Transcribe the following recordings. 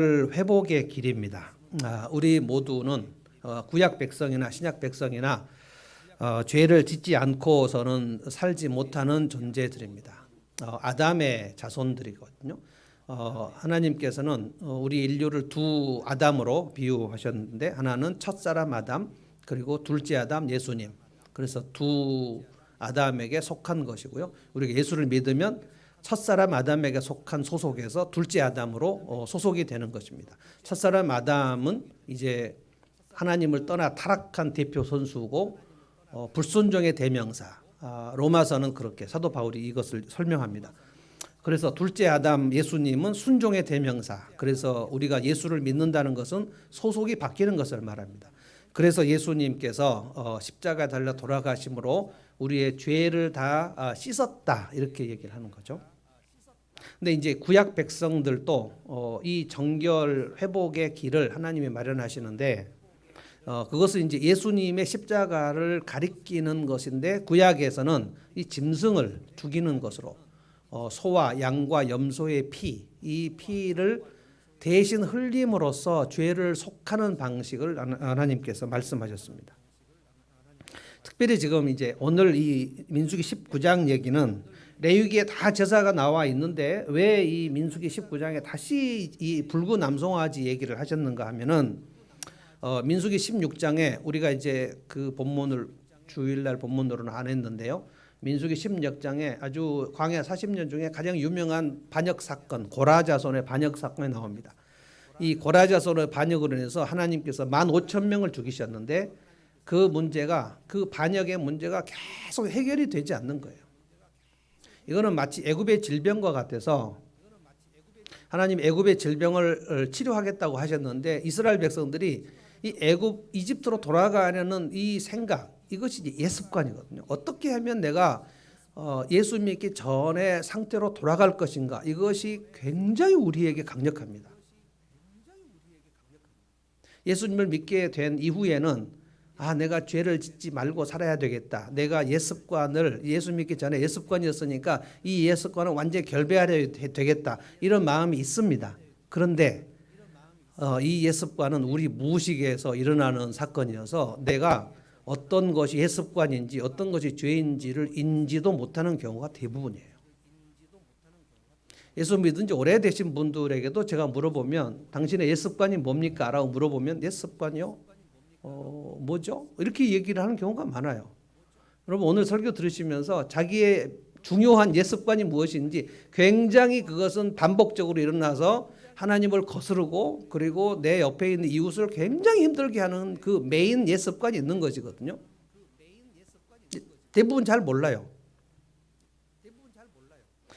회복의 길입니다. 우리 모두는 구약 백성이나 신약 백성이나 죄를 짓지 않고서는 살지 못하는 존재들입니다. 아담의 자손들이거든요. 하나님께서는 우리 인류를 두 아담으로 비유하셨는데, 하나는 첫사람 아담, 그리고 둘째 아담 예수님. 그래서 두 아담에게 속한 것이고요. 우리가 예수를 믿으면 첫사람 아담에게 속한 소속에서 둘째 아담으로 소속이 되는 것입니다. 첫사람 아담은 이제 하나님을 떠나 타락한 대표 선수고 불순종의 대명사. 로마서는 그렇게 사도 바울이 이것을 설명합니다. 그래서 둘째 아담 예수님은 순종의 대명사. 그래서 우리가 예수를 믿는다는 것은 소속이 바뀌는 것을 말합니다. 그래서 예수님께서 십자가에 달려 돌아가심으로 우리의 죄를 다 씻었다, 이렇게 얘기를 하는 거죠. 근데 이제 구약 백성들도 이 정결 회복의 길을 하나님이 마련하시는데, 그것은 이제 예수님의 십자가를 가리키는 것인데, 구약에서는 이 짐승을 죽이는 것으로 소와 양과 염소의 피, 이 피를 대신 흘림으로써 죄를 속하는 방식을 하나님께서 말씀하셨습니다. 특별히 지금 이제 오늘 이 민수기 19장 얘기는 레위기에 다 제사가 나와 있는데 왜 이 민수기 19장에 다시 이 붉은 암송아지 얘기를 하셨는가 하면은, 민수기 16장에 우리가 이제 그 본문을 주일날 본문으로는 안 했는데요. 민수기 16장에 아주 광야 40년 중에 가장 유명한 반역 사건, 고라 자손의 반역 사건이 나옵니다. 이 고라 자손의 반역으로 인해서 하나님께서 15,000명을 죽이셨는데, 그 문제가, 그 반역의 문제가 계속 해결이 되지 않는 거예요. 이거는 마치 애굽의 질병과 같아서 하나님 애굽의 질병을 치료하겠다고 하셨는데, 이스라엘 백성들이 이 이집트로 돌아가려는 이 생각, 이것이 이제 예습관이거든요. 어떻게 하면 내가 예수 믿기 전에 상태로 돌아갈 것인가, 이것이 굉장히 우리에게 강력합니다. 예수님을 믿게 된 이후에는 내가 죄를 짓지 말고 살아야 되겠다. 내가 예습관을, 예수 믿기 전에 예습관이었으니까 이 예습관을 완전히 결배하려 되겠다. 이런 마음이 있습니다. 그런데 이 예습관은 우리 무의식에서 일어나는 사건이어서 내가 어떤 것이 예습관인지 어떤 것이 죄인지를 인지도 못하는 경우가 대부분이에요. 예수 믿은 지 오래되신 분들에게도 제가 물어보면 당신의 예습관이 뭡니까? 라고 물어보면 예습관이요? 뭐죠? 이렇게 얘기를 하는 경우가 많아요. 여러분, 오늘 설교 들으시면서 자기의 중요한 예습관이 무엇인지, 굉장히 그것은 반복적으로 일어나서 하나님을 거스르고 그리고 내 옆에 있는 이웃을 굉장히 힘들게 하는 그 메인 예습관이 있는 것이거든요. 대부분 잘 몰라요.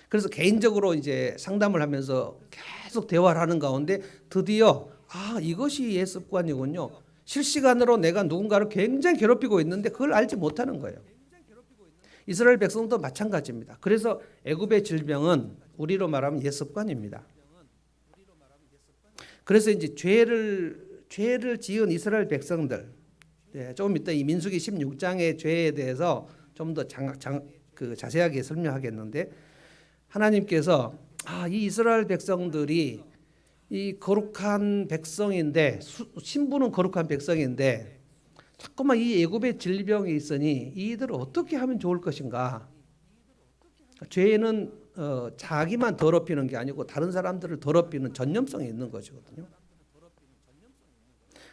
그래서 개인적으로 이제 상담을 하면서 계속 대화를 하는 가운데 드디어 이것이 예습관이군요. 실시간으로 내가 누군가를 굉장히 괴롭히고 있는데 그걸 알지 못하는 거예요. 이스라엘 백성도 마찬가지입니다. 그래서 애굽의 질병은 우리로 말하면 예습관입니다. 그래서 이제 죄를 지은 이스라엘 백성들, 조금 이따 이 민수기 16장의 죄에 대해서 좀 더 자세하게 설명하겠는데, 하나님께서 이 이스라엘 백성들이 이 거룩한 백성인데, 신부는 거룩한 백성인데 자꾸만 이 애굽의 질병이 있으니 이들을 어떻게 하면 좋을 것인가. 죄는 자기만 더럽히는 게 아니고 다른 사람들을 더럽히는 전념성이 있는 것이거든요.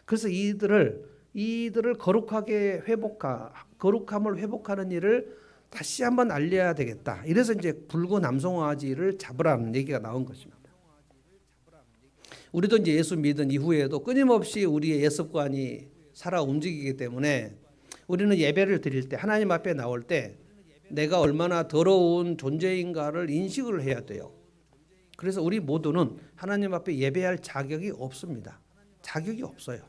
그래서 이들을 거룩함을 회복하는 일을 다시 한번 알려야 되겠다. 이래서 이제 붉은 암송아지를 잡으라는 얘기가 나온 것입니다. 우리도 이제 예수 믿은 이후에도 끊임없이 우리의 예습관이 살아 움직이기 때문에 우리는 예배를 드릴 때, 하나님 앞에 나올 때 내가 얼마나 더러운 존재인가를 인식을 해야 돼요. 그래서 우리 모두는 하나님 앞에 예배할 자격이 없습니다. 자격이 없어요.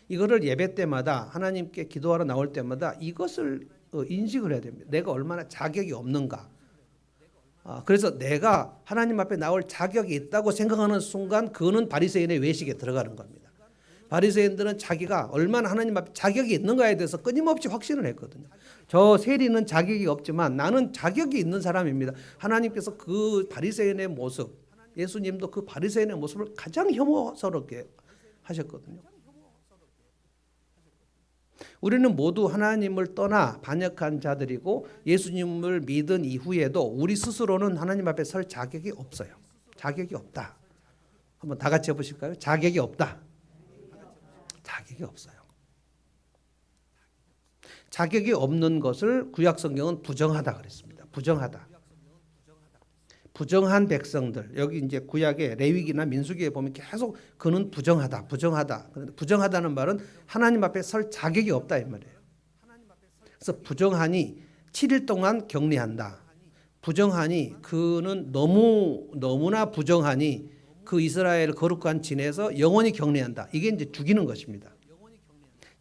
이거를 예배 때마다, 하나님께 기도하러 나올 때마다 이것을 인식을 해야 됩니다. 내가 얼마나 자격이 없는가. 그래서 내가 하나님 앞에 나올 자격이 있다고 생각하는 순간 그는 바리새인의 외식에 들어가는 겁니다. 바리새인들은 자기가 얼마나 하나님 앞에 자격이 있는가에 대해서 끊임없이 확신을 했거든요. 저 세리는 자격이 없지만 나는 자격이 있는 사람입니다. 하나님께서 그 바리새인의 모습, 예수님도 그 바리새인의 모습을 가장 혐오스럽게 하셨거든요. 우리는 모두 하나님을 떠나 반역한 자들이고 예수님을 믿은 이후에도 우리 스스로는 하나님 앞에 설 자격이 없어요. 자격이 없다. 한번 다 같이 해보실까요? 자격이 없다. 자격이 없어요. 자격이 없는 것을 구약 성경은 부정하다 그랬습니다. 부정하다. 부정한 백성들, 여기 이제 구약의 레위기나 민수기에 보면 계속 그는 부정하다, 부정하다. 부정하다는 말은 하나님 앞에 설 자격이 없다 이 말이에요. 그래서 부정하니 7일 동안 격리한다. 부정하니 그는 너무나 부정하니 그 이스라엘 거룩한 진에서 영원히 격리한다. 이게 이제 죽이는 것입니다.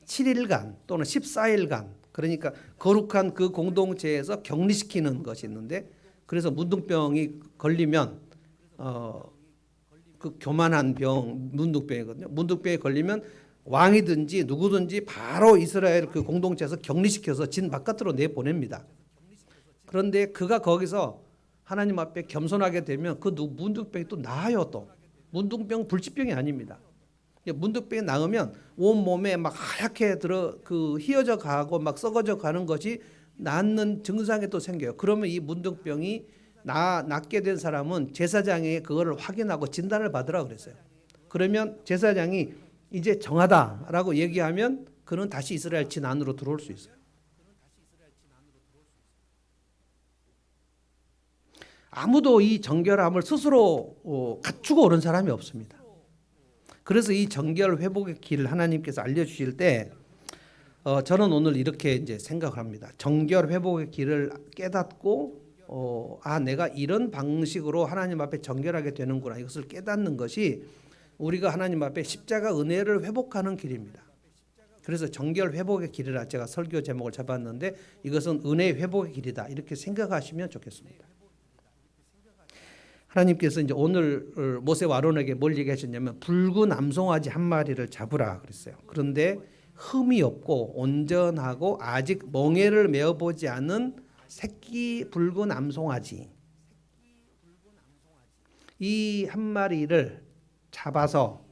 7일간 또는 14일간 그러니까 거룩한 그 공동체에서 격리시키는 것이 있는데 그래서 문둥병이 걸리면 그 교만한 병 문둥병이거든요. 문둥병에 걸리면 왕이든지 누구든지 바로 이스라엘 그 공동체에서 격리시켜서 진 바깥으로 내보냅니다. 그런데 그가 거기서 하나님 앞에 겸손하게 되면 그 문둥병이 또 나아요. 또 문둥병 불치병이 아닙니다. 문둥병이 나으면 온 몸에 막 하얗게 휘어져 가고 막 썩어져 가는 것이 낫는 증상이 또 생겨요. 그러면 이 문둥병이 낫게 된 사람은 제사장이 그거를 확인하고 진단을 받으라 그랬어요. 그러면 제사장이 이제 정하다라고 얘기하면 그는 다시 이스라엘 진 안으로 들어올 수 있어요. 아무도 이 정결함을 스스로 갖추고 오는 사람이 없습니다. 그래서 이 정결 회복의 길을 하나님께서 알려주실 때 저는 오늘 이렇게 이제 생각을 합니다. 정결 회복의 길을 깨닫고 내가 이런 방식으로 하나님 앞에 정결하게 되는구나 이것을 깨닫는 것이 우리가 하나님 앞에 십자가 은혜를 회복하는 길입니다. 그래서 정결 회복의 길이라 제가 설교 제목을 잡았는데 이것은 은혜 회복의 길이다 이렇게 생각하시면 좋겠습니다. 하나님께서 이제 오늘 모세와 아론에게 뭘 얘기하셨냐면 붉은 암송아지 한 마리를 잡으라 그랬어요. 그런데 흠이 없고 온전하고 아직 멍에를 메어보지 않은 새끼 붉은 암송아지 이 한 마리를 잡아서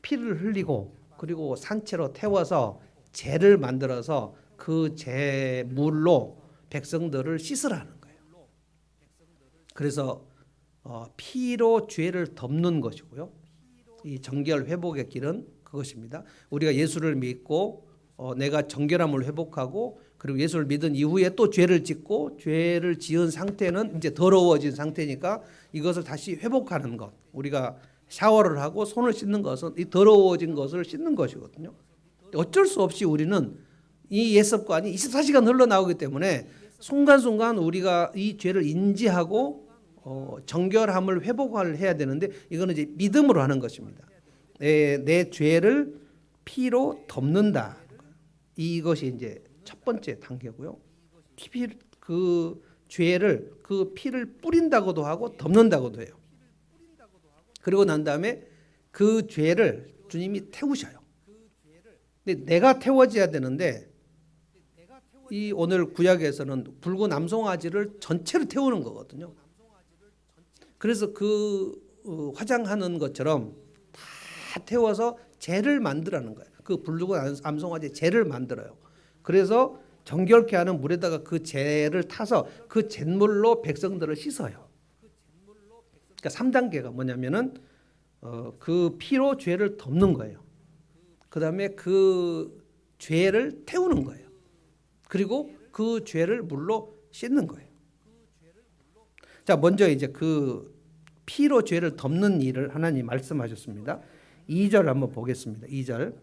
피를 흘리고 그리고 산채로 태워서 재를 만들어서 그 재물로 백성들을 씻으라는 거예요. 그래서 피로 죄를 덮는 것이고요. 이 정결 회복의 길은 그것입니다. 우리가 예수를 믿고 내가 정결함을 회복하고 그리고 예수를 믿은 이후에 또 죄를 짓고 죄를 지은 상태는 이제 더러워진 상태니까 이것을 다시 회복하는 것. 우리가 샤워를 하고 손을 씻는 것은 이 더러워진 것을 씻는 것이거든요. 어쩔 수 없이 우리는 이 옛습관이 24시간 흘러나오기 때문에 순간순간 우리가 이 죄를 인지하고 정결함을 회복을 해야 되는데 이거는 이제 믿음으로 하는 것입니다. 내 죄를 피로 덮는다. 이것이 이제 첫 번째 단계고요. 그 죄를 그 피를 뿌린다고도 하고 덮는다고도 해요. 그리고 난 다음에 그 죄를 주님이 태우셔요. 근데 내가 태워져야 되는데 이 오늘 구약에서는 붉은 암송아지를 전체로 태우는 거거든요. 그래서 그 화장하는 것처럼 다 태워서 재를 만들라는 거예요. 그 붉은 암송아지 재를 만들어요. 그래서 정결케 하는 물에다가 그 재를 타서 그 잿물로 백성들을 씻어요. 그러니까 3단계가 뭐냐면은 그 피로 죄를 덮는 거예요. 그 다음에 그 죄를 태우는 거예요. 그리고 그 죄를 물로 씻는 거예요. 자, 먼저 이제 그 피로 죄를 덮는 일을 하나님 말씀하셨습니다. 2절 한번 보겠습니다. 2절.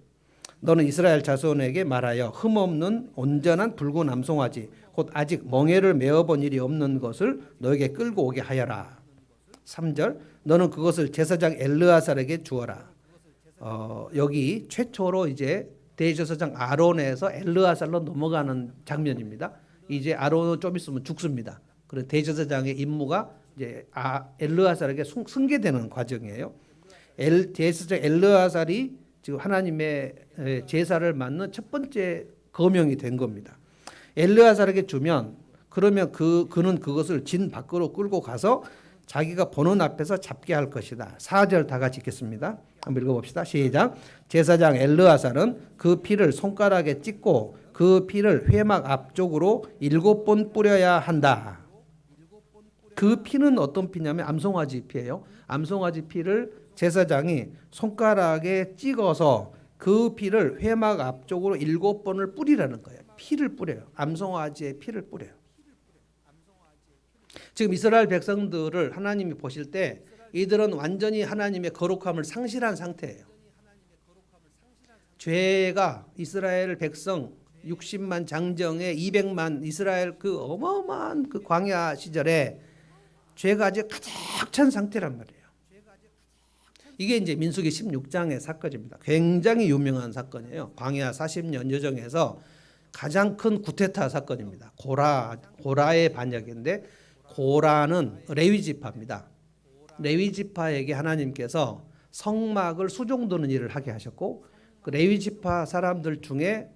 너는 이스라엘 자손에게 말하여 흠없는 온전한 붉은 암송아지 곧 아직 멍에를 메어본 일이 없는 것을 너에게 끌고 오게 하여라. 3절. 너는 그것을 제사장 엘르아살에게 주어라. 여기 최초로 이제 대제사장 아론에서 엘르아살로 넘어가는 장면입니다. 이제 아론은 좀 있으면 죽습니다. 그래서 대제사장의 임무가 이제 엘르아살에게 승계되는 과정이에요. 대제사장 엘르아살이 지금 하나님의 제사를 맡는 첫 번째 거명이 된 겁니다. 엘르아살에게 주면 그러면 그는 그것을 진 밖으로 끌고 가서 자기가 보는 앞에서 잡게 할 것이다. 4절 다 같이 읽겠습니다. 한번 읽어봅시다. 시작. 제사장 엘르아살은 그 피를 손가락에 찍고 그 피를 회막 앞쪽으로 7번 뿌려야 한다. 그 피는 어떤 피냐면 암송아지 피예요. 암송아지 피를 제사장이 손가락에 찍어서 그 피를 회막 앞쪽으로 7번을 뿌리라는 거예요. 피를 뿌려요. 암송아지의 피를 뿌려요. 지금 이스라엘 백성들을 하나님이 보실 때 이들은 완전히 하나님의 거룩함을 상실한 상태예요. 죄가 이스라엘 백성 60만 장정의 200만 이스라엘 그 어마어마한 그 광야 시절에 죄가 아주 가득 찬 상태란 말이에요. 이게 이제 민수기 16장의 사건입니다. 굉장히 유명한 사건이에요. 광야 40년 여정에서 가장 큰 구테타 사건입니다. 고라의 반역인데 고라는 레위 지파입니다. 레위 지파에게 하나님께서 성막을 수종드는 일을 하게 하셨고 그 레위 지파 사람들 중에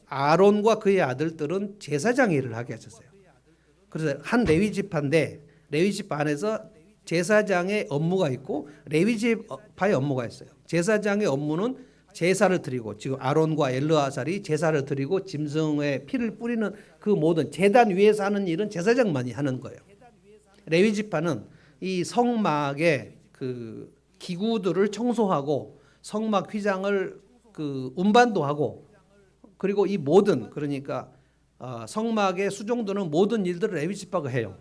아론과 그의 아들들은 제사장 일을 하게 하셨어요. 그래서 한 레위 지파인데 레위 지파 안에서 제사장의 업무가 있고 레위 지파의 업무가 있어요. 제사장의 업무는 제사를 드리고 지금 아론과 엘르아살이 제사를 드리고 짐승의 피를 뿌리는 그 모든 제단 위에서 하는 일은 제사장만이 하는 거예요. 레위 지파는 이 성막의 그 기구들을 청소하고 성막 휘장을 그 운반도 하고 그리고 이 모든 그러니까 성막에 수종드는 모든 일들을 레위 지파가 해요.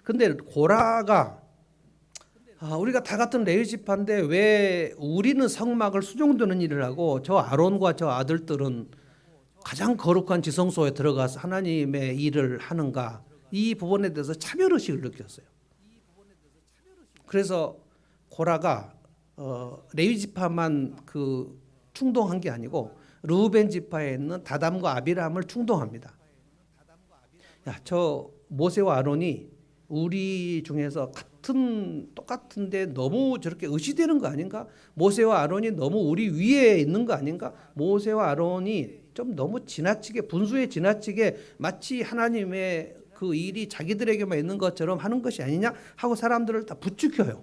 근데 고라가 우리가 다 같은 레위 지파인데 왜 우리는 성막을 수종드는 일을 하고 저 아론과 저 아들들은 가장 거룩한 지성소에 들어가서 하나님의 일을 하는가 이 부분에 대해서 차별의식을 느꼈어요. 그래서 고라가 레위 지파만 그 충동한 게 아니고 르우벤 지파에 있는 다담과 아비람을 충동합니다. 야, 저 모세와 아론이 우리 중에서 똑같은데 너무 저렇게 의시되는 거 아닌가? 모세와 아론이 너무 우리 위에 있는 거 아닌가? 모세와 아론이 좀 너무 지나치게 분수에 지나치게 마치 하나님의 그 일이 자기들에게만 있는 것처럼 하는 것이 아니냐 하고 사람들을 다 부추겨요.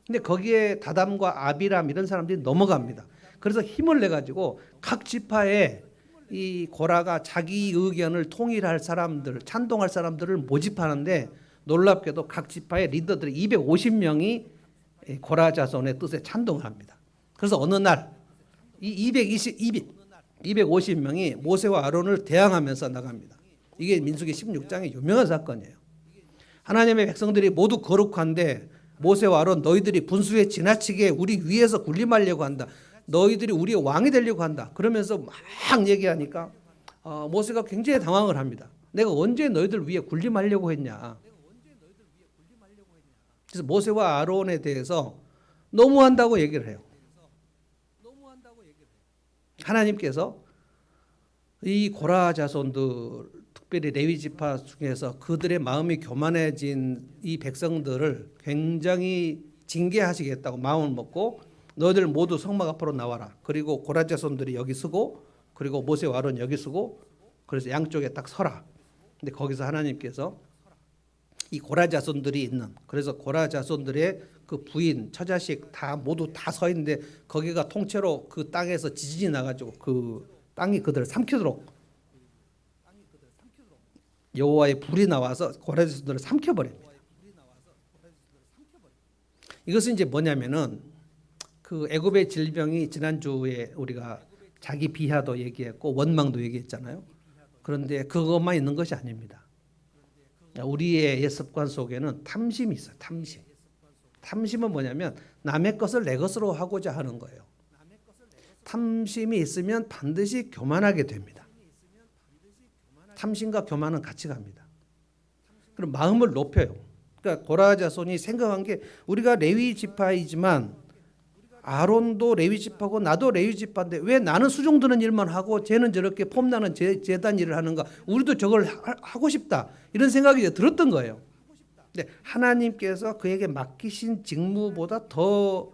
근데 거기에 다담과 아비람 이런 사람들이 넘어갑니다. 그래서 힘을 내 가지고 각 지파에 이 고라가 자기 의견을 통일할 사람들, 찬동할 사람들을 모집하는데 놀랍게도 각 지파의 리더들이 250명이 고라 자손의 뜻에 찬동을 합니다. 그래서 어느 날 이 250명이 모세와 아론을 대항하면서 나갑니다. 이게 민수기 16장의 유명한 사건이에요. 하나님의 백성들이 모두 거룩한데 모세와 아론 너희들이 분수에 지나치게 우리 위에서 군림하려고 한다. 너희들이 우리의 왕이 되려고 한다. 그러면서 막 얘기하니까 모세가 굉장히 당황을 합니다. 내가 언제 너희들 위에 군림하려고 했냐. 그래서 모세와 아론에 대해서 너무한다고 얘기를 해요. 하나님께서 이 고라 자손들 특별히 레위 지파 중에서 그들의 마음이 교만해진 이 백성들을 굉장히 징계하시겠다고 마음을 먹고 너희들 모두 성막 앞으로 나와라. 그리고 고라 자손들이 여기 서고 그리고 모세와 아론 여기 서고 그래서 양쪽에 딱 서라. 근데 거기서 하나님께서 이 고라 자손들이 있는 그래서 고라 자손들의 그 부인 처자식 다 모두 다 서 있는데 거기가 통째로 그 땅에서 지진이 나가지고 그 땅이 그들을 삼키도록 여호와의 불이 나와서 고라 자손들을 삼켜버립니다. 이것은 이제 뭐냐면은 그 애굽의 질병이 지난주에 우리가 자기 비하도 얘기했고 원망도 얘기했잖아요. 그런데 그것만 있는 것이 아닙니다. 우리의 옛 습관 속에는 탐심이 있어요. 탐심은 뭐냐면 남의 것을 내 것으로 하고자 하는 거예요. 탐심이 있으면 반드시 교만하게 됩니다. 탐심과 교만은 같이 갑니다. 그럼 마음을 높여요. 그러니까 고라 자손이 생각한 게 우리가 레위 지파이지만 아론도 레위 지파고 나도 레위 지파인데 왜 나는 수종드는 일만 하고 쟤는 저렇게 폼나는 제단 일을 하는가? 우리도 저걸 하고 싶다. 이런 생각이 들었던 거예요. 근데 하나님께서 그에게 맡기신 직무보다 더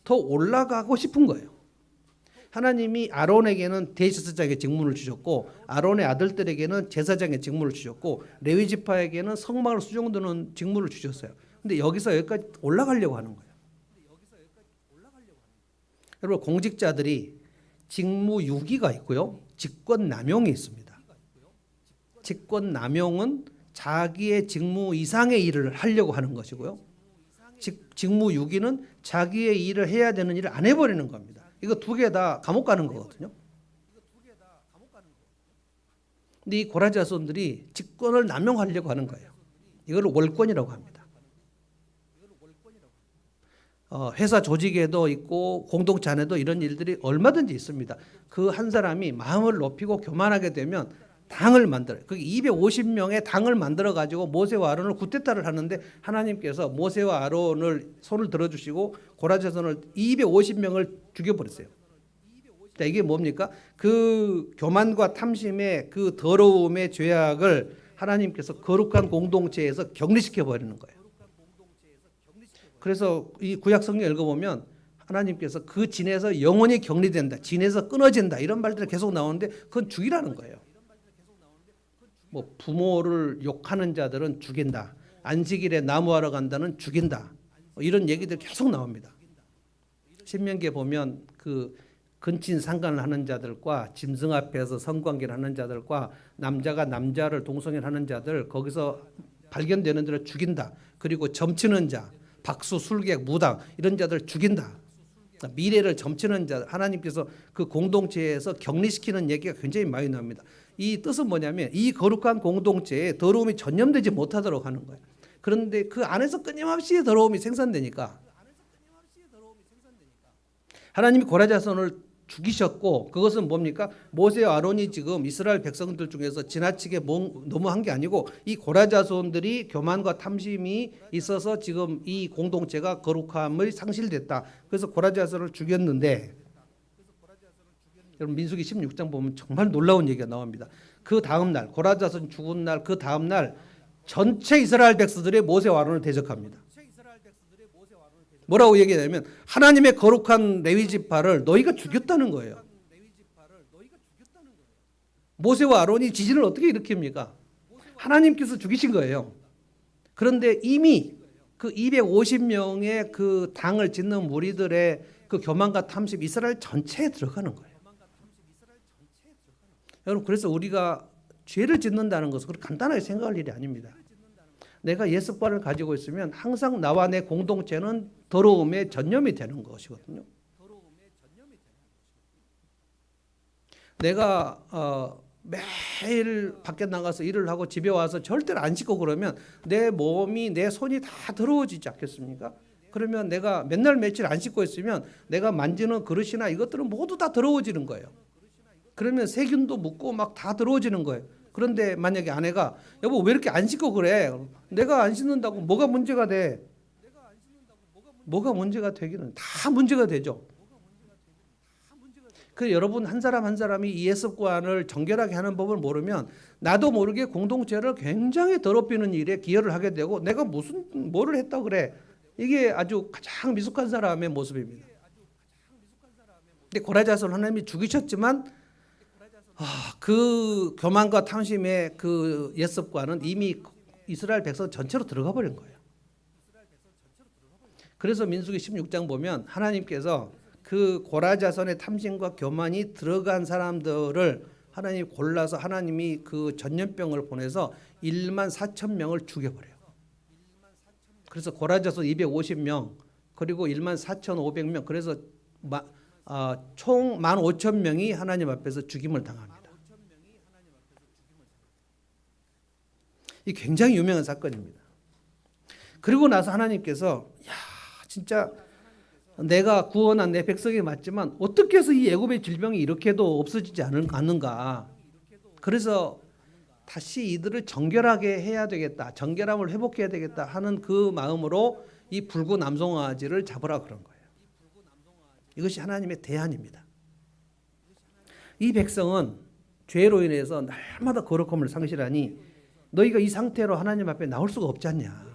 올라가고 싶은 거예요. 하나님이 아론에게는 대제사장의 직분을 주셨고 아론의 아들들에게는 제사장의 직분을 주셨고 레위 지파에게는 성막을 수종드는 직분을 주셨어요. 근데 여기서 여기까지 올라가려고 하는 거예요. 여러분 공직자들이 직무유기가 있고요. 직권남용이 있습니다. 직권남용은 자기의 직무 이상의 일을 하려고 하는 것이고요. 직무유기는 자기의 일을 해야 되는 일을 안 해버리는 겁니다. 이거 두 개 다 감옥 가는 거거든요. 근데 이 고라 자손들이 직권을 남용하려고 하는 거예요. 이걸 월권이라고 합니다. 회사 조직에도 있고 공동체 안에도 이런 일들이 얼마든지 있습니다. 그 한 사람이 마음을 높이고 교만하게 되면 당을 만들어요. 그 250명의 당을 만들어 가지고 모세와 아론을 구테타를 하는데 하나님께서 모세와 아론을 손을 들어주시고 고라 자손을 250명을 죽여버렸어요. 자, 이게 뭡니까? 그 교만과 탐심의 그 더러움의 죄악을 하나님께서 거룩한 공동체에서 격리시켜 버리는 거예요. 그래서 이 구약 성경 읽어보면 하나님께서 그 진에서 영원히 격리된다, 진에서 끊어진다 이런 말들이 계속 나오는데 그건 죽이라는 거예요. 뭐 부모를 욕하는 자들은 죽인다, 안식일에 나무하러 간다는 죽인다, 이런 얘기들 계속 나옵니다. 신명기에 보면 그 근친 상간을 하는 자들과 짐승 앞에서 성관계를 하는 자들과 남자가 남자를 동성애하는 자들 거기서 발견되는 자를 죽인다. 그리고 점치는 자, 박수, 술객, 무당 이런 자들 죽인다. 미래를 점치는 자 하나님께서 그 공동체에서 격리시키는 얘기가 굉장히 많이 나옵니다. 이 뜻은 뭐냐면 이 거룩한 공동체에 더러움이 전염되지 못하도록 하는 거예요. 그런데 그 안에서 끊임없이 더러움이 생산되니까 하나님이 고라 자손을 죽이셨고 그것은 뭡니까? 모세와 아론이 지금 이스라엘 백성들 중에서 지나치게 너무한 게 아니고 이 고라 자손들이 교만과 탐심이 있어서 지금 이 공동체가 거룩함을 상실됐다. 그래서 고라 자손을 죽였는데 여러분 민수기 16장 보면 정말 놀라운 얘기가 나옵니다. 그 다음 날 고라 자손 죽은 날 그 다음 날 전체 이스라엘 백성들이 모세와 아론을 대적합니다. 뭐라고 얘기하냐면 하나님의 거룩한 레위 지파를 너희가 죽였다는 거예요. 모세와 아론이 지진을 어떻게 일으킵니까? 하나님께서 죽이신 거예요. 그런데 이미 그 250명의 그 당을 짓는 무리들의 그 교만과 탐심 이스라엘 전체에 들어가는 거예요. 여러분 그래서 우리가 죄를 짓는다는 것은 그렇게 간단하게 생각할 일이 아닙니다. 내가 예습관을 가지고 있으면 항상 나와 내 공동체는 더러움에 전염이 되는 것이거든요. 내가 매일 밖에 나가서 일을 하고 집에 와서 절대로 안 씻고 그러면 내 몸이 내 손이 다 더러워지지 않겠습니까? 그러면 내가 맨날 며칠 안 씻고 있으면 내가 만지는 그릇이나 이것들은 모두 다 더러워지는 거예요. 그러면 세균도 묻고 막 다 더러워지는 거예요. 그런데 만약에 아내가 여보 왜 이렇게 안 씻고 그래? 내가 안 씻는다고 뭐가 문제가 돼? 뭐가 문제가 되기는 다 문제가 되죠. 그 여러분 한 사람 한 사람이 이 예습관을 정결하게 하는 법을 모르면 나도 모르게 공동체를 굉장히 더럽히는 일에 기여를 하게 되고 내가 무슨 뭐를 했다 그래? 이게 아주 가장 미숙한 사람의 모습입니다. 근데 고라 자손 하나님이 죽이셨지만 그 교만과 탐심의 그 예습관은 이미 이스라엘 백성 전체로 들어가 버린 거예요. 그래서 민수기 16장 보면 하나님께서 그 고라 자손의 탐심과 교만이 들어간 사람들을 하나님이 골라서 하나님이 그 전염병을 보내서 1만 4천 명을 죽여버려요. 그래서 고라 자손 250명 그리고 1만 4,500명 그래서 총 15,000명이 하나님 앞에서 죽임을 당합니다. 이 굉장히 유명한 사건입니다. 그리고 나서 하나님께서 진짜 내가 구원한 내 백성이 맞지만 어떻게 해서 이 애굽의 질병이 이렇게도 없어지지 않는가. 그래서 다시 이들을 정결하게 해야 되겠다. 정결함을 회복해야 되겠다 하는 그 마음으로 이 붉은 암송아지를 잡으라 그런 거예요. 이것이 하나님의 대안입니다. 이 백성은 죄로 인해서 날마다 거룩함을 상실하니 너희가 이 상태로 하나님 앞에 나올 수가 없지 않냐.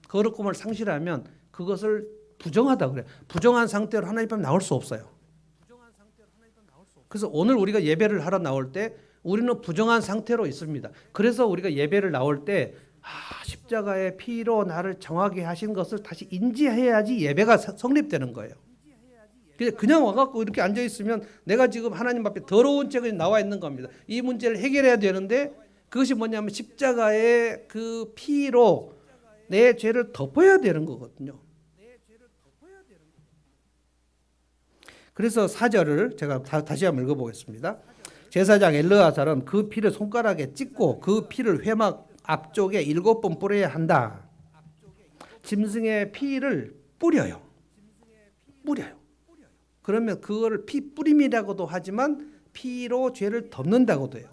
거룩함을 상실하면 그것을 부정하다 그래. 부정한 상태로 하나님 앞에 나올 수 없어요. 그래서 오늘 우리가 예배를 하러 나올 때 우리는 부정한 상태로 있습니다. 그래서 우리가 예배를 나올 때 십자가의 피로 나를 정하게 하신 것을 다시 인지해야지 예배가 성립되는 거예요. 그냥 와갖고 이렇게 앉아 있으면 내가 지금 하나님 앞에 더러운 채가 나와 있는 겁니다. 이 문제를 해결해야 되는데 그것이 뭐냐면 십자가의 그 피로 내 죄를 덮어야 되는 거거든요. 그래서 4절을 제가 다시 한번 읽어보겠습니다. 제사장 엘르아살은 그 피를 손가락에 찍고 그 피를 회막 앞쪽에 7번 뿌려야 한다. 짐승의 피를 뿌려요. 그러면 그거를 피 뿌림이라고도 하지만 피로 죄를 덮는다고도 해요.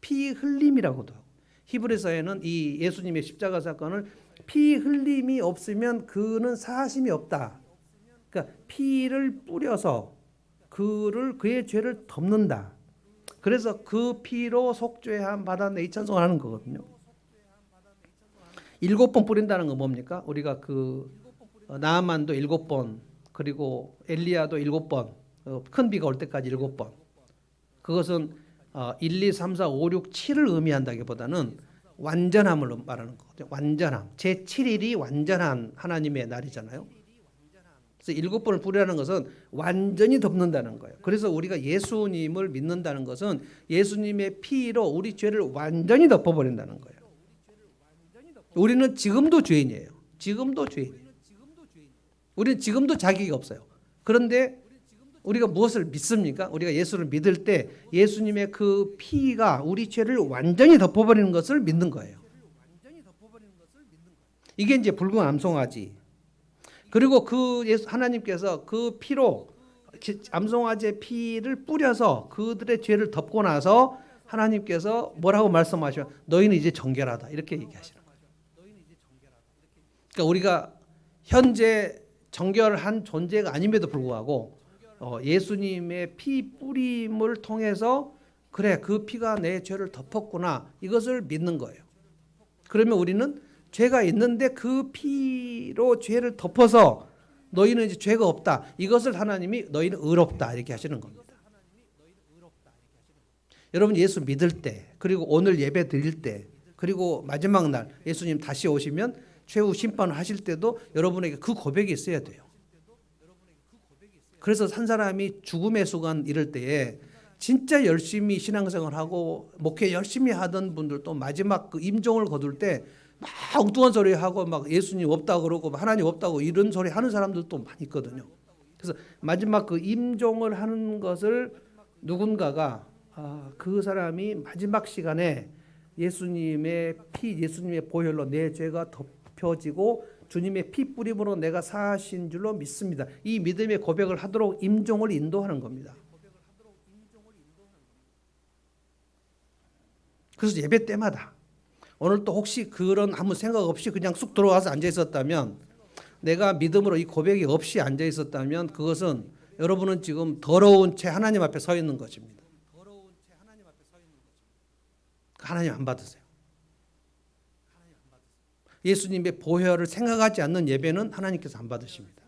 피 흘림이라고도 하고. 히브리서에는 이 예수님의 십자가 사건을 피 흘림이 없으면 그는 사하심이 없다. 그러니까 피를 뿌려서 그의 죄를 덮는다. 그래서 그 피로 속죄함 받았네 이 찬송을 하는 거거든요. 7번 뿌린다는 건 뭡니까? 우리가 나아만도 7번, 그리고 엘리야도 7번, 큰 비가 올 때까지 7번. 그것은 1, 2, 3, 4, 5, 6, 7을 의미한다기보다는 완전함을 말하는 거거든요. 완전함. 제7일이 완전한 하나님의 날이잖아요. 그래서 7번을 뿌리라는 것은 완전히 덮는다는 거예요. 그래서 우리가 예수님을 믿는다는 것은 예수님의 피로 우리 죄를 완전히 덮어버린다는 거예요. 우리는 지금도 죄인이에요. 우리는 지금도 자격이 없어요. 그런데 우리가 무엇을 믿습니까? 우리가 예수를 믿을 때 예수님의 그 피가 우리 죄를 완전히 덮어버리는 것을 믿는 거예요. 이게 이제 붉은 암송아지. 그리고 하나님께서 그 피로 암송아지의 피를 뿌려서 그들의 죄를 덮고 나서 하나님께서 뭐라고 말씀하시면 너희는 이제 정결하다 이렇게 얘기하시는 거예요. 그러니까 우리가 현재 정결한 존재가 아님에도 불구하고 예수님의 피 뿌림을 통해서 그래 그 피가 내 죄를 덮었구나 이것을 믿는 거예요. 그러면 우리는 죄가 있는데 그 피로 죄를 덮어서 너희는 이제 죄가 없다. 이것을 하나님이 너희는 의롭다 이렇게 하시는 겁니다. 여러분 예수 믿을 때 그리고 오늘 예배 드릴 때 그리고 마지막 날 예수님 다시 오시면 최후 심판을 하실 때도 여러분에게 그 고백이 있어야 돼요. 그래서 한 사람이 죽음의 순간 이럴 때에 진짜 열심히 신앙생활을 하고 목회 열심히 하던 분들도 마지막 그 임종을 거둘 때 막 엉뚱한 소리 하고 막 예수님 없다고 그러고 하나님 없다고 이런 소리 하는 사람들도 많이 있거든요. 그래서 마지막 그 임종을 하는 것을 누군가가 그 사람이 마지막 시간에 예수님의 피, 예수님의 보혈로 내 죄가 덮여지고 주님의 피 뿌림으로 내가 사신 줄로 믿습니다. 이 믿음의 고백을 하도록 임종을 인도하는 겁니다. 그래서 예배 때마다 오늘 또 혹시 그런 아무 생각 없이 그냥 쑥 들어와서 앉아 있었다면 내가 믿음으로 이 고백이 없이 앉아 있었다면 그것은 여러분은 지금 더러운 채 하나님 앞에 서 있는 것입니다. 하나님 안 받으세요. 예수님의 보혈을 생각하지 않는 예배는 하나님께서 안 받으십니다.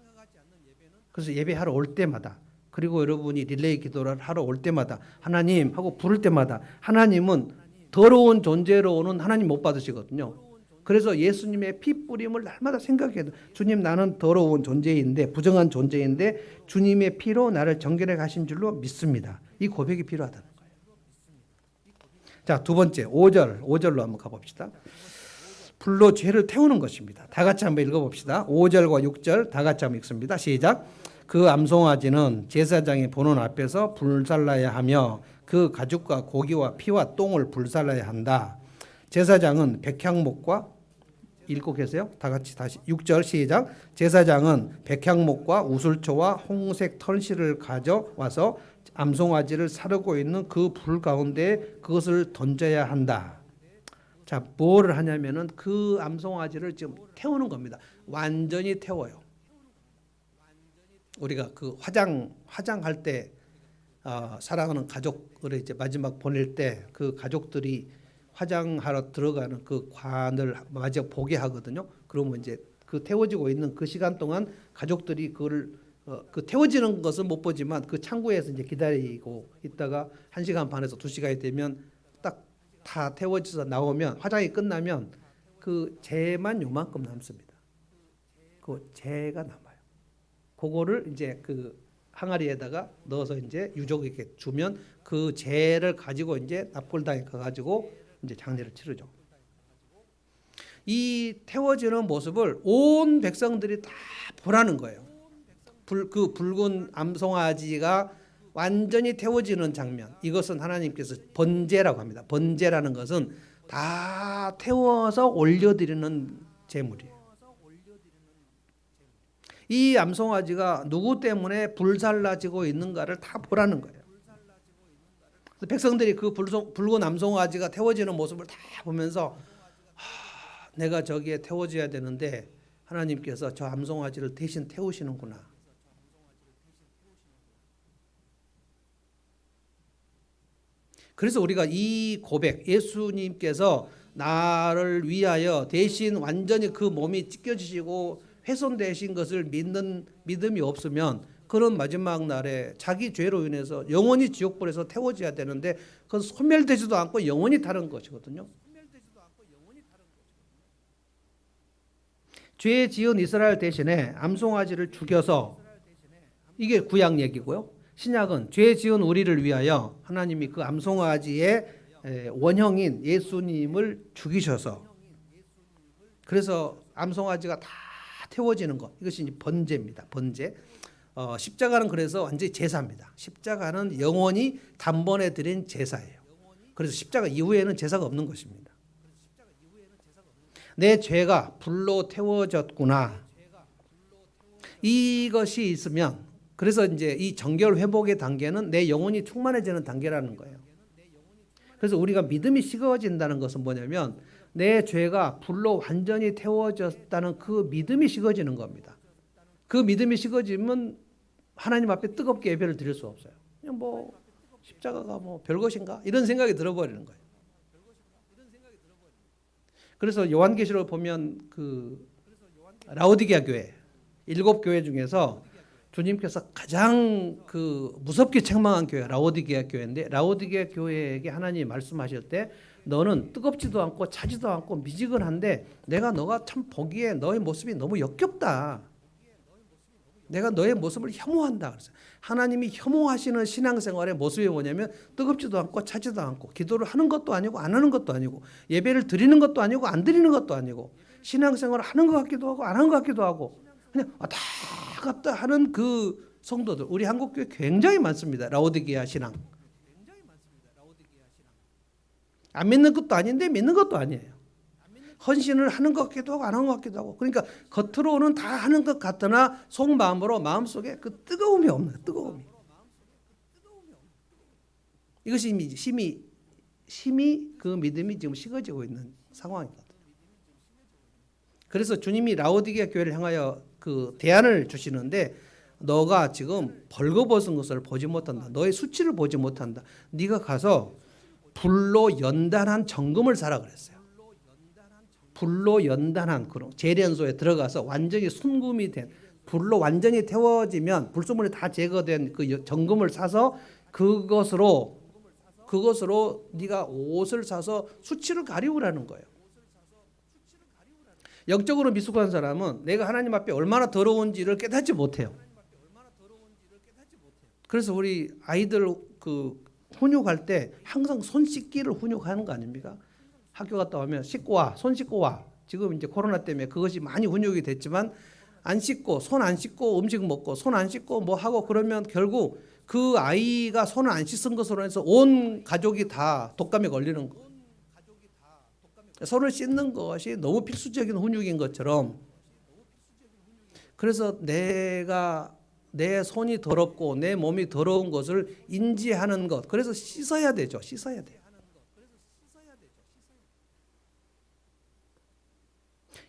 그래서 예배하러 올 때마다 그리고 여러분이 릴레이 기도를 하러 올 때마다 하나님 하고 부를 때마다 하나님은 더러운 존재로는 하나님 못 받으시거든요. 그래서 예수님의 피 뿌림을 날마다 생각해도 주님 나는 더러운 존재인데 부정한 존재인데 주님의 피로 나를 정결해 가신 줄로 믿습니다. 이 고백이 필요하다는 거예요. 자, 두 번째 5절로 한번 가봅시다. 불로 죄를 태우는 것입니다. 다 같이 한번 읽어봅시다. 5절과 6절 다 같이 한번 읽습니다. 시작. 그 암송아지는 제사장의 보는 앞에서 불살라야 하며 그 가죽과 고기와 피와 똥을 불살라야 한다. 제사장은 백향목과 읽고 계세요? 다 같이 다시 6절 시작. 제사장은 백향목과 우슬초와 홍색 털실을 가져와서 암송아지를 사르고 있는 그 불 가운데 그것을 던져야 한다. 자, 뭐를 하냐면은 그 암송아지를 지금 태우는 겁니다. 완전히 태워요. 우리가 그 화장할 때 사랑하는 가족을 이제 마지막 보낼 때 그 가족들이 화장하러 들어가는 그 관을 마저 보게 하거든요. 그러면 이제 그 태워지고 있는 그 시간 동안 가족들이 그걸 그 태워지는 것은 못 보지만 그 창고에서 이제 기다리고 있다가 1시간 반에서 2시간이 되면 딱 다 태워져서 나오면 화장이 끝나면 그 재만 요만큼 남습니다. 그 재가 남아요. 그거를 이제 그 항아리에다가 넣어서 이제 유족에게 주면 그 재를 가지고 이제 납골당에 가가지고 이제 장례를 치르죠. 이 태워지는 모습을 온 백성들이 다 보라는 거예요. 그 붉은 암송아지가 완전히 태워지는 장면. 이것은 하나님께서 번제라고 합니다. 번제라는 것은 다 태워서 올려드리는 제물이에요. 이 암송아지가 누구 때문에 불살라지고 있는가를 다 보라는 거예요. 백성들이 그 붉은 암송아지가 태워지는 모습을 다 보면서 내가 저기에 태워져야 되는데 하나님께서 저 암송아지를 대신 태우시는구나. 그래서 우리가 이 고백, 예수님께서 나를 위하여 대신 완전히 그 몸이 찢겨지시고 훼손되신 것을 믿는 믿음이 없으면 그런 마지막 날에 자기 죄로 인해서 영원히 지옥불에서 태워져야 되는데 그건 소멸되지도 않고 영원히 타는 것이거든요. 죄 지은 이스라엘 대신에 암송아지를 죽여서, 이게 구약 얘기고요. 신약은 죄 지은 우리를 위하여 하나님이 그 암송아지의 원형인 예수님을 죽이셔서, 그래서 암송아지가 다 태워지는 것, 이것이 이제 번제입니다. 번제. 십자가는 그래서 완전히 제사입니다. 십자가는 영원히 단번에 드린 제사예요. 그래서 십자가 이후에는 제사가 없는 것입니다. 내 죄가 불로 태워졌구나. 이것이 있으면, 그래서 이제 이 정결 회복의 단계는 내 영혼이 충만해지는 단계라는 거예요. 그래서 우리가 믿음이 식어진다는 것은 뭐냐면 내 죄가 불로 완전히 태워졌다는 그 믿음이 식어지는 겁니다. 그 믿음이 식어지면 하나님 앞에 뜨겁게 예배를 드릴 수 없어요. 그냥 뭐 십자가가 뭐 별것인가 이런 생각이 들어버리는 거예요. 그래서 요한계시록 보면 그 라오디게아 교회 7교회 중에서 주님께서 가장 그 무섭게 책망한 교회가 라오디게아 교회인데, 라오디게아 교회에게 하나님이 말씀하실 때 너는 뜨겁지도 않고 차지도 않고 미지근한데 내가 너가 참 보기에 너의 모습이 너무 역겹다. 내가 너의 모습을 혐오한다. 그래서 하나님이 혐오하시는 신앙생활의 모습이 뭐냐면 뜨겁지도 않고 차지도 않고 기도를 하는 것도 아니고 안 하는 것도 아니고 예배를 드리는 것도 아니고 안 드리는 것도 아니고 신앙생활을 하는 것 같기도 하고 안 하는 것 같기도 하고 그냥 왔다 갔다 하는 그 성도들, 우리 한국교회 굉장히 많습니다. 라오디게아 신앙. 안 믿는 것도 아닌데 믿는 것도 아니에요. 헌신을 하는 것 같기도 하고 안 하는 것 같기도 하고, 그러니까 겉으로는 다 하는 것 같으나 속마음으로 마음속에 그 뜨거움이 없는 거예요. 뜨거움이. 이것이 심히 그 믿음이 지금 식어지고 있는 상황이거든요. 그래서 주님이 라오디게아 교회를 향하여 그 대안을 주시는데, 너가 지금 벌거벗은 것을 보지 못한다. 너의 수치를 보지 못한다. 네가 가서 불로 연단한 정금을 사라 그랬어요. 불로 연단한 그런 재련소에 들어가서 완전히 순금이 된, 불로 완전히 태워지면 불순물이 다 제거된 그 정금을 사서 그것으로 네가 옷을 사서 수치를 가리우라는 거예요. 영적으로 미숙한 사람은 내가 하나님 앞에 얼마나 더러운지를 깨닫지 못해요. 그래서 우리 아이들 그 훈육할 때 항상 손 씻기를 훈육하는 거 아닙니까? 학교 갔다 오면 씻고 와, 손 씻고 와. 지금 이제 코로나 때문에 그것이 많이 훈육이 됐지만 안 씻고 손 안 씻고 음식 먹고 손 안 씻고 뭐 하고 그러면 결국 그 아이가 손을 안 씻은 것으로 해서 온 가족이 다 독감에 걸리는 거. 손을 씻는 것이 너무 필수적인 훈육인 것처럼, 그래서 내가 내 손이 더럽고 내 몸이 더러운 것을 인지하는 것, 그래서 씻어야 되죠. 씻어야 돼요.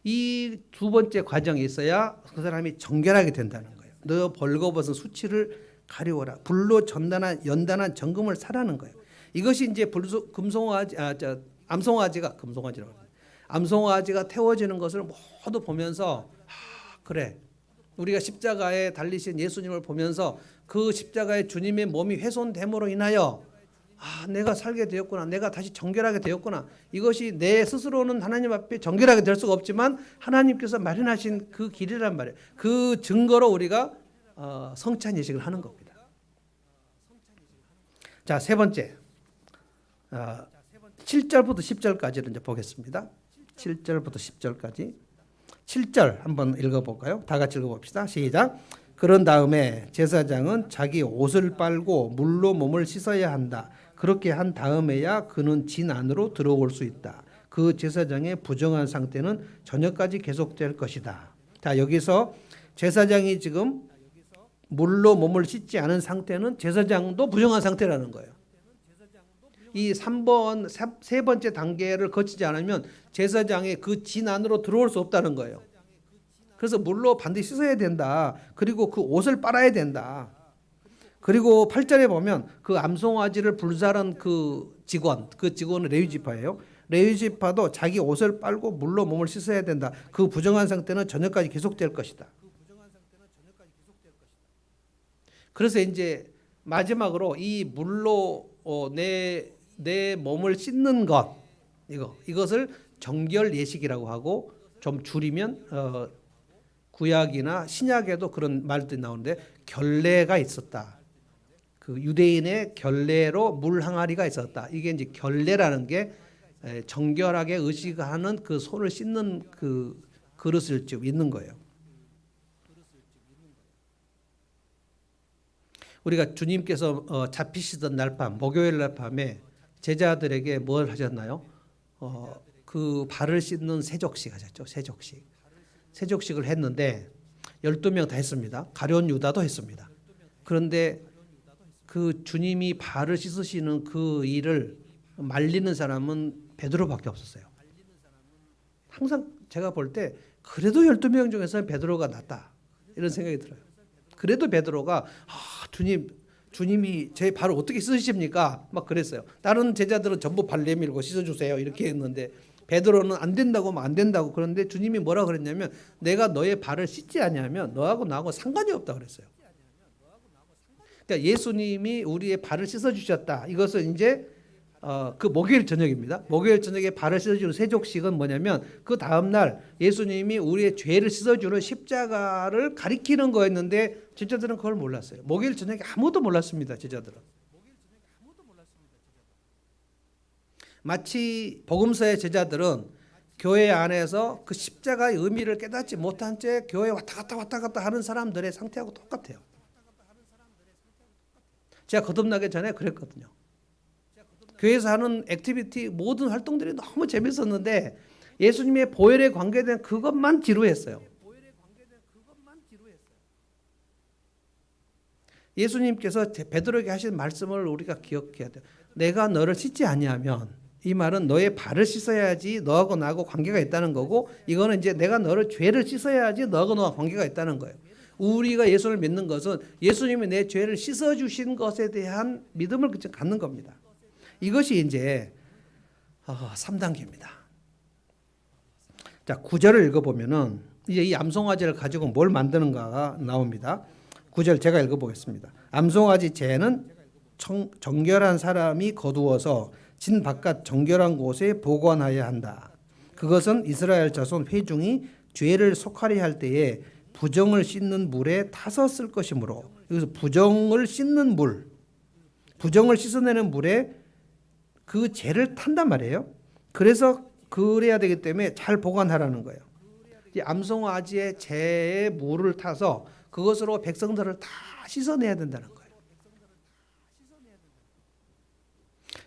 이 두 번째 과정이 있어야 그 사람이 정결하게 된다는 거예요. 너 벌거벗은 수치를 가리워라. 불로 연단한 정금을 사라는 거예요. 이것이 이제 암송아지가 태워지는 것을 모두 보면서 그래, 우리가 십자가에 달리신 예수님을 보면서 그 십자가에 주님의 몸이 훼손됨으로 인하여 내가 살게 되었구나. 내가 다시 정결하게 되었구나. 이것이 내 스스로는 하나님 앞에 정결하게 될 수가 없지만 하나님께서 마련하신 그 길이란 말이에요. 그 증거로 우리가 성찬 예식을 하는 겁니다. 자, 세 번째. 7절부터 10절까지를 이제 보겠습니다. 7절부터 10절까지. 7절 한번 읽어볼까요? 다 같이 읽어봅시다. 시작. 그런 다음에 제사장은 자기 옷을 빨고 물로 몸을 씻어야 한다. 그렇게 한 다음에야 그는 진 안으로 들어올 수 있다. 그 제사장의 부정한 상태는 저녁까지 계속될 것이다. 자, 여기서 제사장이 지금 물로 몸을 씻지 않은 상태는 제사장도 부정한 상태라는 거예요. 이 세 번째 단계를 거치지 않으면 제사장의 그 진 안으로 들어올 수 없다는 거예요. 그래서 물로 반드시 씻어야 된다. 그리고 그 옷을 빨아야 된다. 그리고 8절에 보면 그 암송아지를 불살은 그 직원은 레위지파예요. 레위지파도 자기 옷을 빨고 물로 몸을 씻어야 된다. 그 부정한 상태는 저녁까지 계속될 것이다. 그래서 이제 마지막으로 이 물로 내 몸을 씻는 것 이것을 정결 예식이라고 하고 좀 줄이면 구약이나 신약에도 그런 말들이 나오는데 결례가 있었다. 그 유대인의 결례로 물 항아리가 있었다. 이게 이제 결례라는 게 정결하게 의식하는 그 손을 씻는 그 그릇을 쭉 있는 거예요. 우리가 주님께서 잡히시던 날 밤, 목요일 날 밤에 제자들에게 뭘 하셨나요? 그 발을 씻는 세족식 하셨죠. 세족식을 했는데 12명 다 했습니다. 가룟 유다도 했습니다. 그런데 그 주님이 발을 씻으시는 그 일을 말리는 사람은 베드로밖에 없었어요. 항상 제가 볼 때 그래도 12명 중에서 베드로가 낫다 이런 생각이 들어요. 그래도 베드로가 주님이 제 발을 어떻게 씻으십니까? 막 그랬어요. 다른 제자들은 전부 발 내밀고 씻어주세요 이렇게 했는데 베드로는 안 된다고 안 된다고. 그런데 주님이 뭐라 그랬냐면 내가 너의 발을 씻지 아니하면 너하고 나하고 상관이 없다 그랬어요. 그러니까 예수님이 우리의 발을 씻어주셨다. 이것은 이제 그 목요일 저녁입니다. 목요일 저녁에 발을 씻어주는 세족식은 뭐냐면 그 다음날 예수님이 우리의 죄를 씻어주는 십자가를 가리키는 거였는데 제자들은 그걸 몰랐어요. 목요일 저녁에 아무도 몰랐습니다. 제자들은. 마치 복음서의 제자들은 교회 안에서 그 십자가의 의미를 깨닫지 못한 채 교회 왔다 갔다 하는 사람들의 상태하고 똑같아요. 제가 거듭나기 전에 그랬거든요. 교회에서 하는 액티비티 모든 활동들이 너무 재밌었는데 예수님의 보혈에 관계된 그것만 지루했어요. 예수님께서 베드로에게 하신 말씀을 우리가 기억해야 돼요. 내가 너를 씻지 아니하면, 이 말은 너의 발을 씻어야지 너하고 나하고 관계가 있다는 거고, 이거는 이제 내가 너를 죄를 씻어야지 너하고 너와 관계가 있다는 거예요. 우리가 예수를 믿는 것은 예수님이 내 죄를 씻어주신 것에 대한 믿음을 갖는 겁니다. 이것이 이제 3단계입니다. 자, 9절을 읽어보면은 이제 이 암송아지를 가지고 뭘 만드는가가 나옵니다. 9절 제가 읽어보겠습니다. 암송아지 재는 정결한 사람이 거두어서 진 바깥 정결한 곳에 보관하여야 한다. 그것은 이스라엘 자손 회중이 죄를 속하리 할 때에 부정을 씻는 물에 타서 쓸 것이므로, 여기서 부정을 씻는 물, 부정을 씻어내는 물에 그 죄를 탄단 말이에요. 그래서 그래야 되기 때문에 잘 보관하라는 거예요. 이 암송아지의 죄의 물을 타서 그것으로 백성들을 다 씻어내야 된다는 거예요.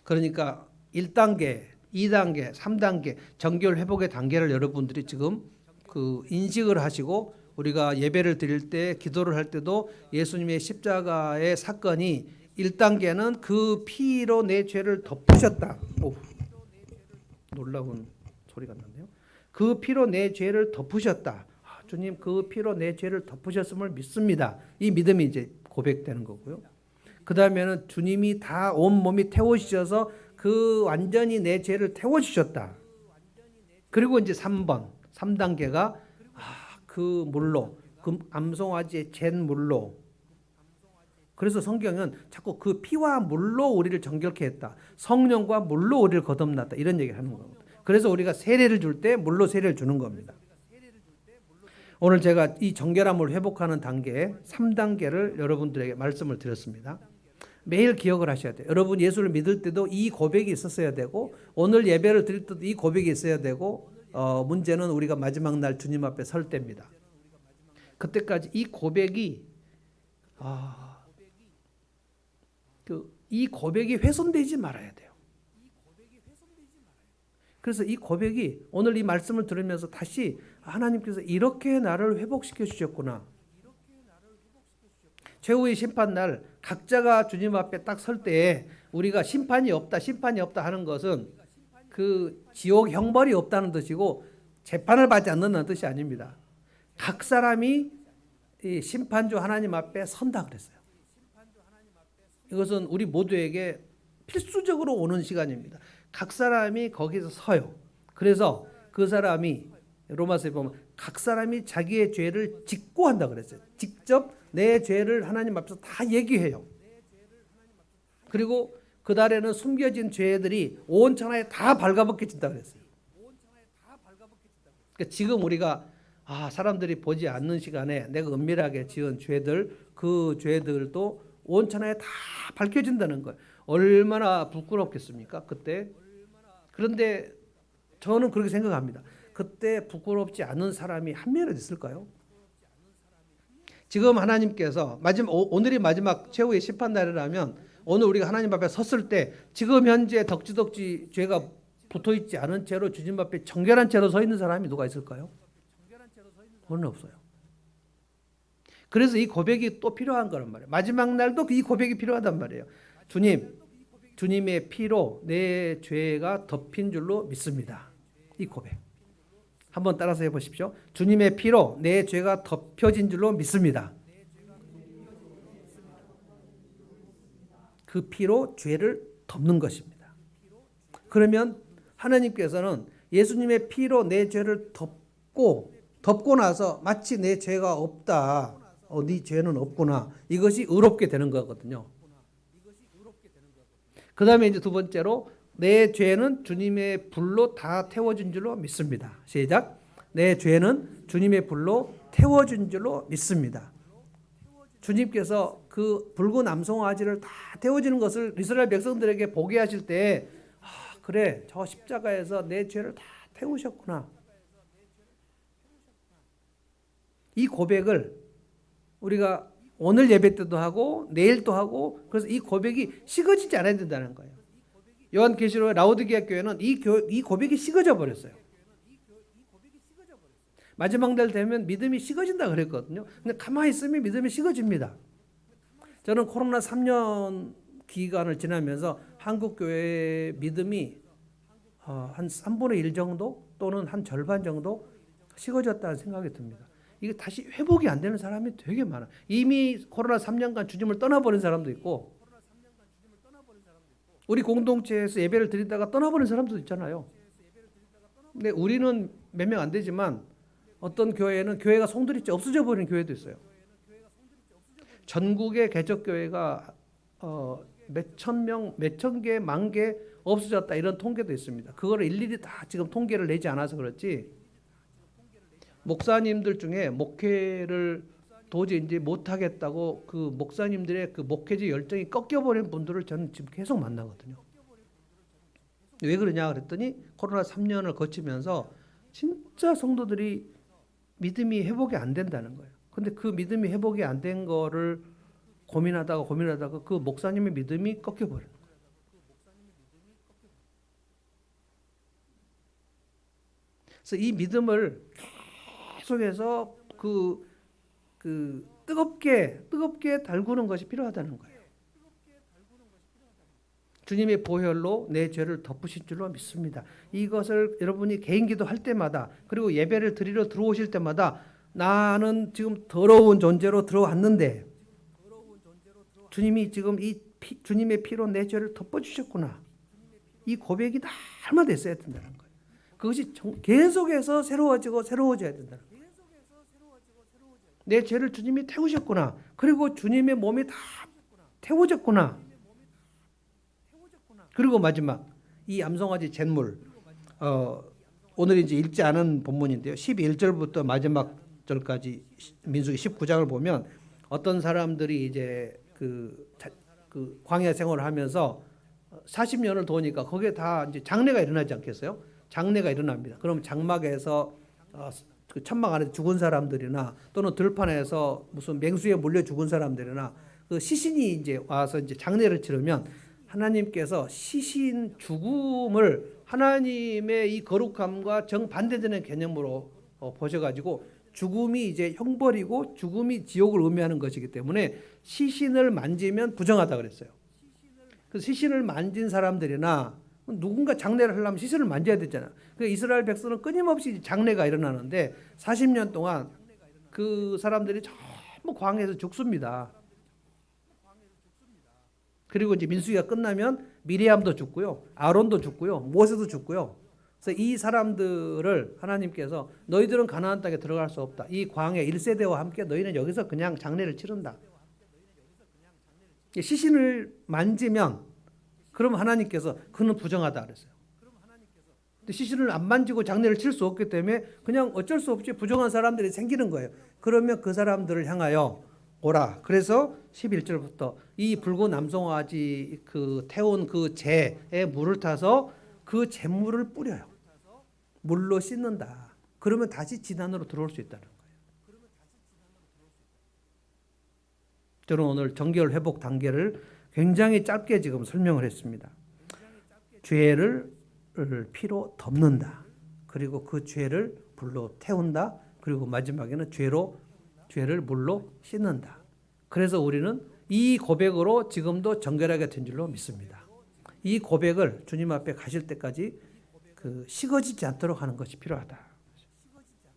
그러니까 1단계, 2단계, 3단계 정결 회복의 단계를 여러분들이 지금 그 인식을 하시고, 우리가 예배를 드릴 때 기도를 할 때도 예수님의 십자가의 사건이 1단계는 그 피로 내 죄를 덮으셨다. 오, 놀라운 소리가 났네요. 그 피로 내 죄를 덮으셨다. 주님 그 피로 내 죄를 덮으셨음을 믿습니다. 이 믿음이 이제 고백되는 거고요. 그 다음에는 주님이 다 온몸이 태워주셔서 그 완전히 내 죄를 태워주셨다. 그리고 이제 3단계가 그 물로 암송아지의 잿 물로. 그래서 성경은 자꾸 그 피와 물로 우리를 정결케 했다. 성령과 물로 우리를 거듭났다. 이런 얘기를 하는 겁니다. 그래서 우리가 세례를 줄 때 물로 세례를 주는 겁니다. 오늘 제가 이 정결함을 회복하는 단계 3단계를 여러분들에게 말씀을 드렸습니다. 매일 기억을 하셔야 돼요. 여러분 예수를 믿을 때도 이 고백이 있었어야 되고 오늘 예배를 드릴 때도 이 고백이 있어야 되고 문제는 우리가 마지막 날 주님 앞에 설 때입니다. 그때까지 이 고백이 이 고백이 훼손되지 말아야 돼요. 그래서 이 고백이 오늘 이 말씀을 들으면서 다시 하나님께서 이렇게 나를 회복시켜 주셨구나. 최후의 심판날 각자가 주님 앞에 딱 설 때에 우리가 심판이 없다 하는 것은 그 지옥 형벌이 없다는 뜻이고 재판을 받지 않는다는 뜻이 아닙니다. 각 사람이 이 심판주 하나님 앞에 선다 그랬어요. 이것은 우리 모두에게 필수적으로 오는 시간입니다. 각 사람이 거기서 서요. 그래서 그 사람이 로마서에 보면 각 사람이 자기의 죄를 직고한다 그랬어요. 직접 내 죄를 하나님 앞에서 다 얘기해요. 그리고 그날에는 숨겨진 죄들이 온 천하에 다 발가벗겨진다 그랬어요. 그러니까 지금 우리가 사람들이 보지 않는 시간에 내가 은밀하게 지은 죄들, 그 죄들도 온 천하에 다 밝혀진다는 거예요. 얼마나 부끄럽겠습니까? 그때. 그런데 저는 그렇게 생각합니다. 그때 부끄럽지 않은 사람이 한 명이라도 있을까요? 지금 하나님께서 오늘이 마지막 최후의 심판날이라면 오늘 우리가 하나님 앞에 섰을 때 지금 현재 덕지덕지 죄가 붙어있지 않은 채로 주님 앞에 정결한 채로 서 있는 사람이 누가 있을까요? 오늘 없어요. 그래서 이 고백이 또 필요한 거란 말이에요. 마지막 날도 이 고백이 필요하단 말이에요. 주님의 피로 내 죄가 덮인 줄로 믿습니다. 이 고백. 한번 따라서 해보십시오. 주님의 피로 내 죄가 덮여진 줄로 믿습니다. 그 피로 죄를 덮는 것입니다. 그러면 하나님께서는 예수님의 피로 내 죄를 덮고 나서 마치 내 죄가 없다. 네 죄는 없구나. 이것이 의롭게 되는 거거든요. 그 다음에 이제 두 번째로 내 죄는 주님의 불로 다 태워진 줄로 믿습니다. 시작. 내 죄는 주님의 불로 태워진 줄로 믿습니다. 주님께서 그 붉은 암송아지를 다 태워지는 것을 이스라엘 백성들에게 보게 하실 때 그래 저 십자가에서 내 죄를 다 태우셨구나. 이 고백을 우리가 오늘 예배 때도 하고 내일 또 하고 그래서 이 고백이 식어지지 않아야 된다는 거예요. 요한계시록 라오디게아 교회는 이 고백이 식어져 버렸어요. 마지막 날 되면 믿음이 식어진다 그랬거든요. 근데 가만히 있으면 믿음이 식어집니다. 저는 코로나 3년 기간을 지나면서 한국 교회의 믿음이 한 3분의 1 정도 또는 한 절반 정도 식어졌다는 생각이 듭니다. 이게 다시 회복이 안 되는 사람이 되게 많아요. 이미 코로나 3년간 주님을 떠나버린 사람도 있고 우리 공동체에서 예배를 드리다가 떠나버린 사람도 있잖아요. 근데 우리는 몇 명 안 되지만 어떤 교회는 교회가 송두리째 없어져 버린 교회도 있어요. 전국의 개척교회가 몇천 명, 몇천 개, 만 개 없어졌다 이런 통계도 있습니다. 그거를 일일이 다 지금 통계를 내지 않아서 그렇지 목사님들 중에 목회를 도저히 이제 못하겠다고 그 목사님들의 그 목회지 열정이 꺾여버린 분들을 저는 지금 계속 만나거든요. 왜 그러냐 그랬더니 코로나 3년을 거치면서 진짜 성도들이 믿음이 회복이 안 된다는 거예요. 근데 그 믿음이 회복이 안 된 거를 고민하다가 그 목사님의 믿음이 꺾여버려요. 그래서 이 믿음을 계속해서 뜨겁게 달구는 것이 필요하다는 거예요. 주님의 보혈로 내 죄를 덮으신 줄로 믿습니다. 이것을 여러분이 개인기도 할 때마다 그리고 예배를 드리러 들어오실 때마다 나는 지금 더러운 존재로 들어왔는데 주님이 지금 주님의 피로 내 죄를 덮어주셨구나. 이 고백이 날마다 있어야 된다는 거예요. 그것이 계속해서 새로워져야 된다는 거예요. 내 죄를 주님이 태우셨구나. 그리고 주님의 몸이 다 태워졌구나. 그리고 마지막 이 암송아지 잿물. 오늘 이제 읽지 않은 본문인데요. 11절부터 마지막 절까지 민수기 19장을 보면 어떤 사람들이 이제 그 광야 생활을 하면서 40년을 도니까 거기에 다 이제 장례가 일어나지 않겠어요? 장례가 일어납니다. 그럼 장막에서 그 천막 안에 죽은 사람들이나 또는 들판에서 무슨 맹수에 물려 죽은 사람들이나 그 시신이 이제 와서 이제 장례를 치르면 하나님께서 시신 죽음을 하나님의 이 거룩함과 정반대되는 개념으로 보셔가지고 죽음이 이제 형벌이고 죽음이 지옥을 의미하는 것이기 때문에 시신을 만지면 부정하다 그랬어요. 그 시신을 만진 사람들이나 누군가 장례를 하려면 시신을 만져야 되잖아. 그 이스라엘 백성은 끊임없이 장례가 일어나는데 40년 동안 그 사람들이 전부 광야에서 죽습니다. 그리고 이제 민수기가 끝나면 미리암도 죽고요, 아론도 죽고요, 모세도 죽고요. 그래서 이 사람들을 하나님께서 너희들은 가나안 땅에 들어갈 수 없다. 이 광야 1세대와 함께 너희는 여기서 그냥 장례를 치른다. 시신을 만지면 그럼 하나님께서 그는 부정하다 그랬어요. 근데 시신을 안 만지고 장례를 칠 수 없기 때문에 그냥 어쩔 수 없이 부정한 사람들이 생기는 거예요. 그러면 그 사람들을 향하여 오라. 그래서 11절부터 이 붉은 암송아지 그 태운 그 재에 물을 타서 그 재물을 뿌려요. 물로 씻는다. 그러면 다시 지단으로 들어올 수 있다는 거예요. 저는 오늘 정결 회복 단계를 굉장히 짧게 지금 설명을 했습니다. 죄를 피로 덮는다. 그리고 그 죄를 불로 태운다. 그리고 마지막에는 죄를 물로 씻는다. 그래서 우리는 이 고백으로 지금도 정결하게 된 줄로 믿습니다. 이 고백을 주님 앞에 가실 때까지 식어지지 않도록 하는 것이 필요하다.